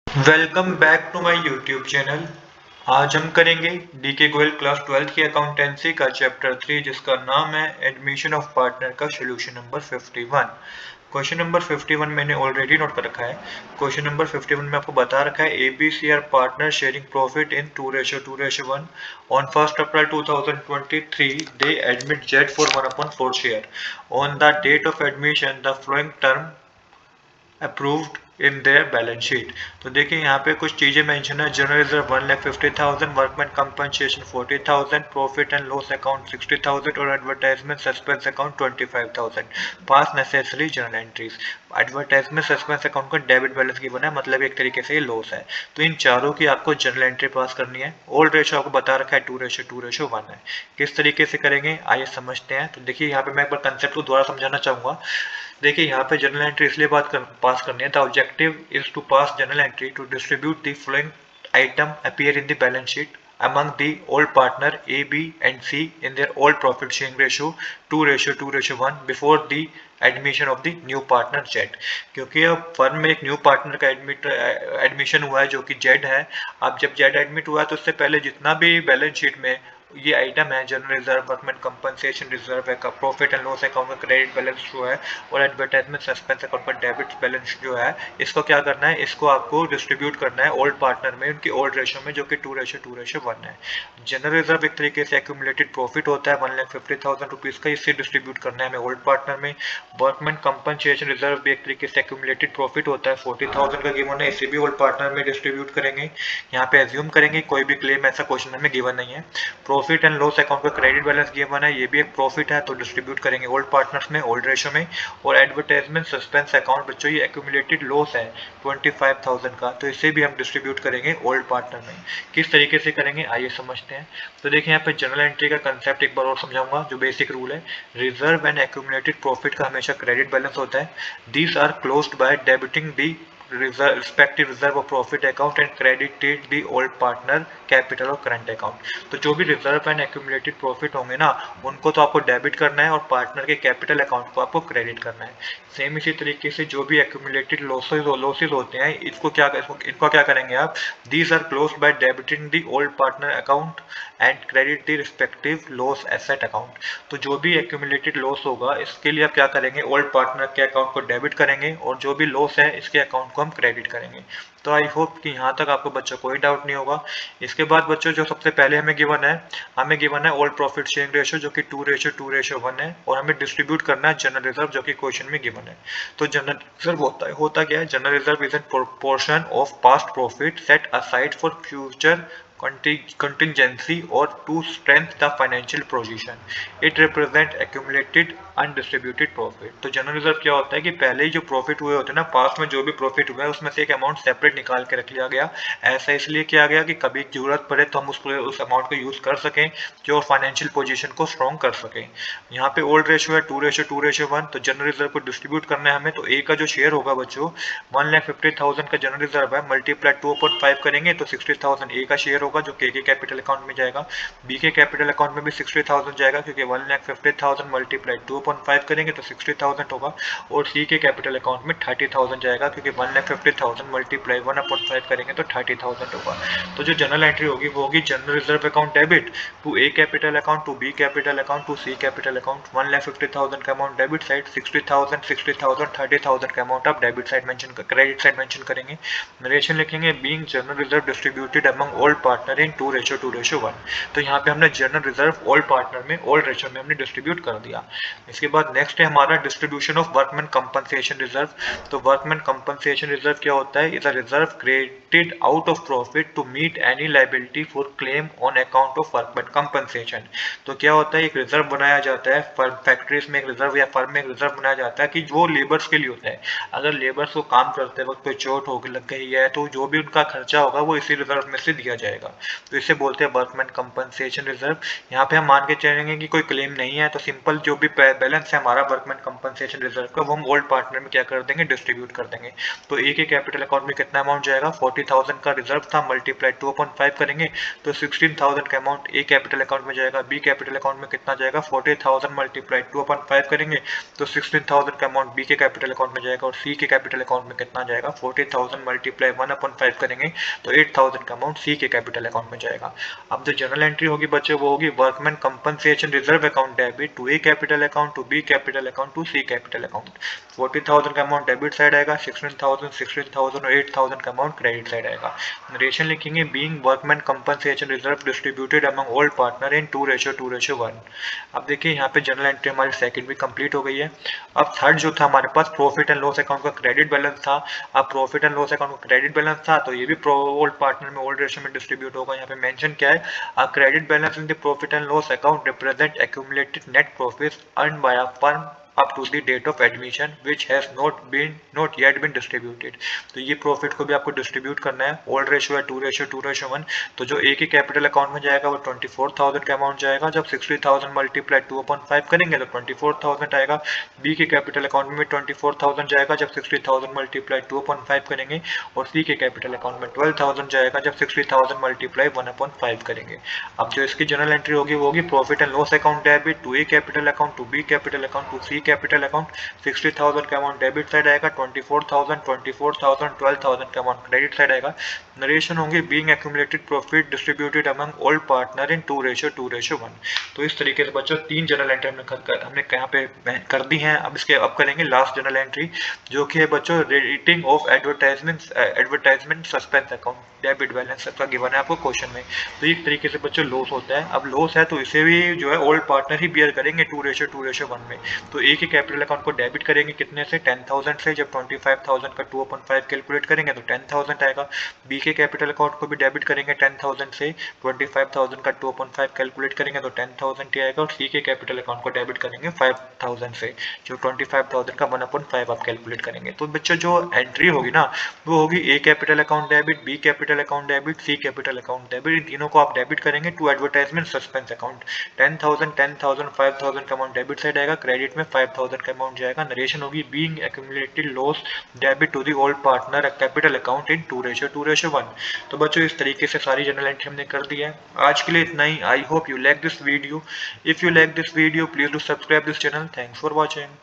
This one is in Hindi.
Welcome back to my YouTube channel. आज हम करेंगे डीके गोयल क्लास 12th की अकाउंटेंसी का चैप्टर 3 जिसका नाम है एडमिशन ऑफ पार्टनर का सोल्यूशन नंबर 51। क्वेश्चन नंबर 51 मैंने ऑलरेडी नोट कर रखा है। क्वेश्चन नंबर 51 में आपको बता रखा है A B C are partner sharing profit in 2:2:1 on 1st April 2023 they admit Z for 1/4 share on the date of admission the following term approved in their balance sheet. तो देखिए यहाँ पे कुछ चीजें मेंशन है। General reserve 1,50,000, workman compensation 40,000, profit and loss account 60,000 और एडवर्टाइजमेंट सस्पेंस अकाउंट 25,000। पास necessary general entries. Advertisement suspense account का डेबिट बैलेंस गिवन है, मतलब एक तरीके से ये लॉस है। तो इन चारों की आपको जनरल एंट्री पास करनी है। ओल्ड रेशो आपको बता रखा है 2:2:1 है। किस तरीके से करेंगे आइए समझते हैं। तो देखिए यहाँ पे मैं एक बार कंसेप्ट को दोबारा समझाना चाहूंगा। देखिए यहाँ पे जनरल एंट्री इसलिए पास करनी है। The objective is to pass general entry to distribute the following item appear in the balance sheet among the old partner A, B and C in their old profit sharing ratio 2:2:1 before the admission of the new partner Z। क्योंकि अब फर्म में एक न्यू पार्टनर का एडमिशन हुआ है जो कि Z है। अब जब Z एडमिट हुआ है तो उससे पहले जितना भी बैलेंस शीट में ये आइटम है, general reserve, workman compensation reserve है, प्रॉफिट एंड लॉस अकाउंट का क्रेडिट बैलेंस जो है और एडवर्टाइजमेंट सस्पेंस अकाउंट का डेबिट बैलेंस जो है, इसको क्या करना है, इसको आपको डिस्ट्रीब्यूट करना है ओल्ड पार्टनर में उनकी ओल्ड रेशो में जो कि 2:2:1 है। जनरल रिजर्व एक तरीके से एक्यूमुलेटेड प्रॉफिट होता है 1,50,000 रुपीज का, इससे डिस्ट्रीब्यूट करना है हमें ओल्ड पार्टनर में। वर्कमैन कंपनसेशन रिजर्व भी एक तरीके से एक्यूमुलेटेड प्रॉफिट होता है 40,000 का गिवन है, इसे भी ओल्ड पार्टनर में डिस्ट्रीब्यूट करेंगे। यहाँ पे एज्यूम करेंगे कोई भी क्लेम ऐसा क्वेश्चन हमें गिवन नहीं है। प्रॉफिट एंड लॉस अकाउंट का क्रेडिट बैलेंस गिवन है, ये भी एक प्रॉफिट है तो डिस्ट्रीब्यूट करेंगे ओल्ड पार्टनर्स में ओल्ड रेशो में। और एडवर्टाइजमेंट सस्पेंस अकाउंट बच्चों ये एक्यूमुलेटेड लॉस है 25,000 का, तो इसे भी हम डिस्ट्रीब्यूट करेंगे ओल्ड पार्टनर में। किस तरीके से करेंगे आइए समझते हैं। तो देखिए यहाँ पे जनरल एंट्री का कंसेप्ट एक बार और समझाऊंगा। जो बेसिक रूल है, रिजर्व एंड एक्यूमुलेटेड प्रॉफिट का हमेशा क्रेडिट बैलेंस होता है। These are closed by debiting the respective reserve of profit account and credited the old partner capital और करंट अकाउंट। तो जो भी रिजर्व एंड एक्यूमुलेटेड प्रॉफिट होंगे ना, उनको तो आपको डेबिट करना है और पार्टनर के कैपिटल अकाउंट को आपको क्रेडिट करना है। सेम इसी तरीके से जो भी एक्यूमुलेटेड लॉसेज होते हैं, इनको क्या करेंगे आप, these are close by debiting the old partner account and credit the respective loss asset account. तो जो भी एक्यूमुलेटेड लॉस होगा इसके लिए आप क्या करेंगे, ओल्ड पार्टनर के अकाउंट को डेबिट करेंगे और जो भी लॉस है इसके अकाउंट को हम क्रेडिट करेंगे। तो आई होप कि यहाँ तक आपको बच्चों कोई डाउट नहीं होगा। इसके बाद बच्चों जो सबसे पहले हमें गिवन है ओल्ड प्रॉफिट शेयरिंग रेशियो जो कि 2:2:1 है और हमें डिस्ट्रीब्यूट करना है जनरल रिजर्व जो कि क्वेश्चन में गिवन है। तो जनरल रिजर्व होता क्या है, general reserve is an portion of past profit set aside for future contingency or to strengthen the financial position. It represent accumulated undistributed profit. तो जनरल रिजर्व क्या होता है कि पहले ही जो प्रॉफिट हुए होते हैं ना, पास्ट में जो भी प्रॉफिट हुआ है उसमें से एक अमाउंट सेपरेट निकाल के रख लिया गया। ऐसा इसलिए किया गया कि कभी जरूरत पड़े तो हम उस अमाउंट को यूज कर सकें जो फाइनेंशियल पोजीशन को स्ट्रॉन्ग कर सकें। यहाँ पे ओल्ड रेशियो है 2:2:1, तो जनरल रिजर्व को डिस्ट्रीब्यूट करना है हमें। तो ए का जो शेयर होगा बच्चों 1,50,000 का जनरल रिजर्व है, मल्टीप्लाई 2/5 करेंगे तो 60,000 ए का शेयर होगा जो के कैपिटल अकाउंट में जाएगा। बी के कैपिटल अकाउंट में भी 60,000 जाएगा क्योंकि 1,50,000 मल्टीप्लाई 2/5 करेंगे तो 60,000 होगा। और सी के कैपिटल अकाउंट में 30,000 जाएगा क्योंकि 1,50,000 मल्टीप्लाई 1/5 करेंगे तो 30,000 होगा। तो जो जनरल एंट्री होगी वो होगी general reserve account debit to A capital account to B capital account to C capital account. 1,50,000 का अमाउंट डेबिट साइड, 60,000 30,000 का अमाउंट आप debit side mention credit side mention करेंगे। नरेशन लिखेंगे being general reserve distributed among old partner in 2:2:1। तो यहाँ पे हमने जनरल रिजर्व ओल्ड पार्टनर में ओल्ड रेशो में हमने डिस्ट्रीब्यूट कर दिया। इसके बाद नेक्स्ट है हमारा distribution of workman compensation reserve. तो वर्कमैन कंपनसेशन रिजर्व क्या होता है, is a reserve created out of profit to meet any liability for claim on account of workman compensation. तो क्या होता है, एक रिजर्व बनाया जाता है फैक्ट्रीज में, एक रिजर्व या फर्म में एक रिजर्व बनाया जाता है कि वो लेबर्स के लिए होता है। अगर लेबर्स को काम करते वक्त कोई चोट हो लग गई है तो जो भी उनका खर्चा होगा वो इसी रिजर्व में से दिया जाएगा। तो इसे बोलते हैं वर्कमैन कंपनसेशन रिजर्व। यहाँ पे हम मान के चलेंगे कि कोई क्लेम नहीं है तो सिंपल जो भी बैलेंस है हमारा वर्कमैन कंपनसेशन रिजर्व का, वो हम ओल्ड पार्टनर में क्या कर देंगे, डिस्ट्रीब्यूट कर देंगे। तो ए के कैपिटल अकाउंट में कितना अमाउंट जाएगा, 40,000 का रिजर्व था, मल्टीप्लाई 2/5 करेंगे तो 16,000 का अमाउंट ए कैपिटल अकाउंट में जाएगा। बी कैपिटल अकाउंट में कितना जाएगा, 40,000 मल्टीप्लाई 2/5 करेंगे तो 16,000 का अमाउंट बी के कैपिटल अकाउंट में जाएगा। और सी के कैपिटल अकाउंट में कितना जाएगा, 40,000 मल्टीप्लाई 1/5 करेंगे तो 8,000 का अमाउंट सी के कैपिटल अकाउंट में जाएगा। अब जो जनरल एंट्री होगी बच्चों वो होगी workman compensation reserve account debit to A capital account to B capital account to C capital account. 40,000 का अमाउंट डेबिट साइड आएगा, 16,000 और 8,000 का अमाउंट क्रेडिट साइड आएगा। नरेशन लिखेंगे being workman compensation reserve distributed among all partner in 2:2:1। अब देखिए यहाँ पे जनरल एंट्री हमारी सेकंड भी कंप्लीट हो गई है। अब थर्ड जो था हमारे पास प्रॉफिट एंड लॉस अकाउंट का क्रेडिट बैलेंस था। अब प्रॉफिट एंड लॉस अकाउंट का क्रेडिट बैलेंस था तो ये भी ओल्ड पार्टनर में ओल्ड रेशियो में डिस्ट्रीब्यूट होगा। यहाँ पे मेंशन क्या है, a credit balance in the profit and loss account represent accumulated net profits earned by a firm up to the date of admission which has not yet been distributed। तो ये प्रॉफिट को भी आपको डिस्ट्रीब्यूट करना है। ओल्ड रेशियो है 2:2:1। तो जो ए के कैपिटल अकाउंट में जाएगा वो 24,000 का अमाउंट जाएगा। जब 60,000 मल्टीप्लाई 2/5 करेंगे तो 24,000 आएगा। बी के कैपिटल अकाउंट में 24,000 जाएगा जब 60,000 मल्टीप्लाई 2/5 करेंगे। और सी के कैपिटल अकाउंट में 12,000 जाएगा जब 60,000 मल्टीप्लाई 1/5 करेंगे। अब जो इसकी जनरल एंट्री होगी वो होगी profit and loss account debit to A capital account to B capital account to C capital account. 60,000 का अमाउंट डेबिट साइड आएगा, 24,000 12,000 का अमाउंट क्रेडिट साइड आएगा। नरेशन होंगे being accumulated profit distributed among all partner in 2:2:1। तो इस तरीके से बच्चों तीन जनरल एंट्री हमने यहाँ पे कर दी हैं। अब करेंगे लास्ट जनरल एंट्री जो कि है बच्चों rating of advertisement suspense account debit balance का गिवन है आपको क्वेश्चन में। तो एक तरीके से बच्चों लॉस होता है। अब लॉस है तो इसे भी जो है ओल्ड पार्टनर ही बियर करेंगे 2:2:1 में। तो ए के कैपिटल अकाउंट को डेबिट करेंगे कितने से, 10,000 से। जब 25,000 का 2/5 कैलकुलेट करेंगे तो 10,000 आएगा। बी के कैपिटल अकाउंट को भी डेबिट करेंगे 10,000 से, 25,000 का 2/5 कैलकुलेट करेंगे तो 10,000 ही आएगा। और सी के कैपिटल अकाउंट को डेबिट करेंगे 5,000 से, जो 25,000 का 1/5 आप कैलकुलेट करेंगे। तो बच्चों जो एंट्री होगी ना वो होगी A capital account debit, B capital account debit, C capital account debit. इन तीनों को आप डेबिट करेंगे टू एडवर्टाइजमेंट सस्पेंस अकाउंट। 10,000 10,000 5,000 का अमाउंट डेबिट साइड आएगा, क्रेडिट में 5,000 का अमाउंट जाएगा। नरेशन होगी being accumulated loss debit to the old partner capital account in 2:2:1। तो बच्चों इस तरीके से सारी जनरल एंट्री हमने कर दी है। आज के लिए इतना ही। I hope you like this video. If you like this video please do subscribe this channel. Thanks for watching.